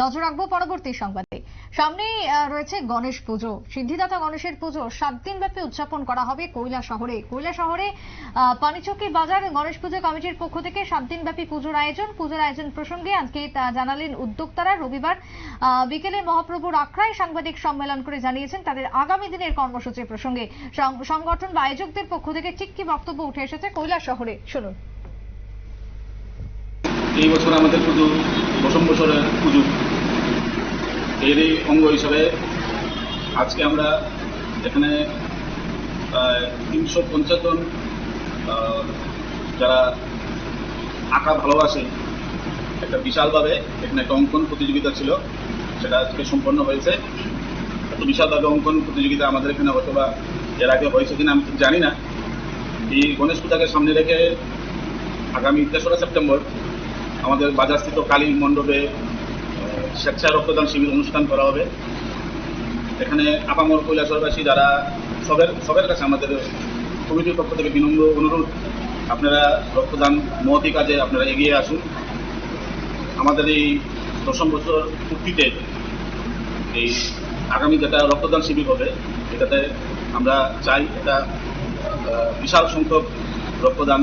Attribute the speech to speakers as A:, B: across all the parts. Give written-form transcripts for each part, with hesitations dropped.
A: নজর রাখবো পরবর্তী সংবাদে। সামনেই রয়েছে গণেশ পুজো। সিদ্ধিদাতা গণেশের পুজো 7 দিন ব্যাপী উদযাপন করা হবে কৈলাসহরে পানিচকি বাজার গণেশ পুজো কমিটির পক্ষ থেকে 7 দিন ব্যাপী পুজোর আয়োজন প্রসঙ্গে আজকে জানালেন উদ্যোক্তারা। রবিবার বিকেলে মহাপ্রভুর আখড়ায় সাংবাদিক সম্মেলন করে জানিয়েছেন তাদের আগামী দিনের কর্মসূচি প্রসঙ্গে। সংগঠন বা আয়োজকদের পক্ষ থেকে ঠিক কি বক্তব্য উঠে এসেছে কৈলাসহরে, শুনুন।
B: এই বছর আমাদের পুজো দশম বছরের পুজো, এরই অঙ্গ হিসাবে আজকে আমরা এখানে 350 জন যারা আঁকা ভালোবাসে, একটা বিশালভাবে এখানে একটা অঙ্কন প্রতিযোগিতা ছিল, সেটা আজকে সম্পন্ন হয়েছে। এত বিশালভাবে অঙ্কন প্রতিযোগিতা আমাদের এখানে হয়তো বা এর আগে হয়েছে কিনা আমি ঠিক জানি না। এই গণেশ পূজাকে সামনে রেখে আগামী 3রা সেপ্টেম্বর আমাদের বাজারস্থিত কালী মণ্ডপে স্বেচ্ছায় রক্তদান শিবির অনুষ্ঠান করা হবে। এখানে আপামর কৈলাসহরবাসী যারা সবের কাছে আমাদের কমিটির পক্ষ থেকে বিনম্র অনুরোধ, আপনারা রক্তদান মহতি কাজে আপনারা এগিয়ে আসুন। আমাদের এই দশম বছর পূর্তিতে এই আগামী যেটা রক্তদান শিবির হবে, এটাতে আমরা চাই এটা বিশাল সংখ্যক রক্তদান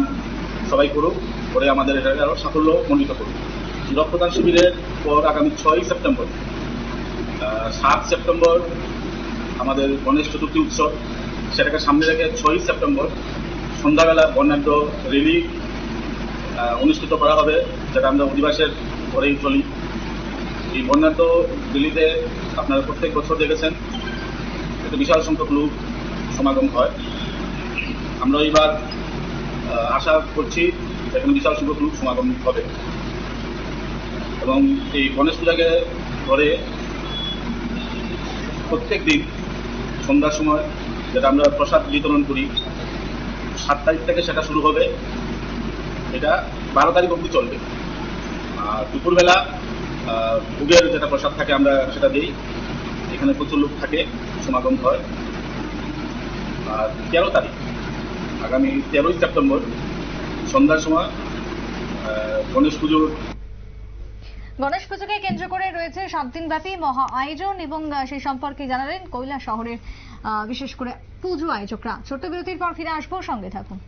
B: সবাই করুক, করে আমাদের এটাকে আরও সাফল্য মণ্ডিত করুক। রক্তদান শিবিরের পর আগামী 6 সেপ্টেম্বর 7 সেপ্টেম্বর আমাদের গণেশ চতুর্থী উৎসব, সেটাকে সামনে রেখে 6 সেপ্টেম্বর সন্ধ্যাবেলা বর্ণাঢ্য র্যালি অনুষ্ঠিত করা হবে, যেটা আমরা অধিবাসের ঘরেই চলি। এই বর্ণাঢ্য র্যালিতে আপনারা প্রত্যেক বছর দেখেছেন একটা বিশাল সংখ্যক লোক সমাগম হয়। আমরা এবার আশা করছি এখানে বিশাল সংখ্যক লোক সমাগম হবে এবং এই গণেশ পূজাকে ধরে প্রত্যেক দিন সন্ধ্যার সময় যেটা আমরা প্রসাদ বিতরণ করি, 7 তারিখ থেকে সেটা শুরু হবে, এটা 12 তারিখ অবধি চলবে। আর দুপুরবেলা ভোগের যেটা প্রসাদ থাকে আমরা সেটা দিই, এখানে প্রচুর লোক থাকে, সমাগম হয়। আর 13 তারিখ আগামী 13ই সেপ্টেম্বর সন্ধ্যার সময় গণেশ
A: পুজোকে কেন্দ্র করে রয়েছে 7 দিন ব্যাপী মহা আয়োজন এবং সেই সম্পর্কে জানালেন কৈলাসহরের বিশেষ করে পুজো আয়োজকরা। ছোট্ট বিরতির পর ফিরে আসবো, সঙ্গে থাকুন।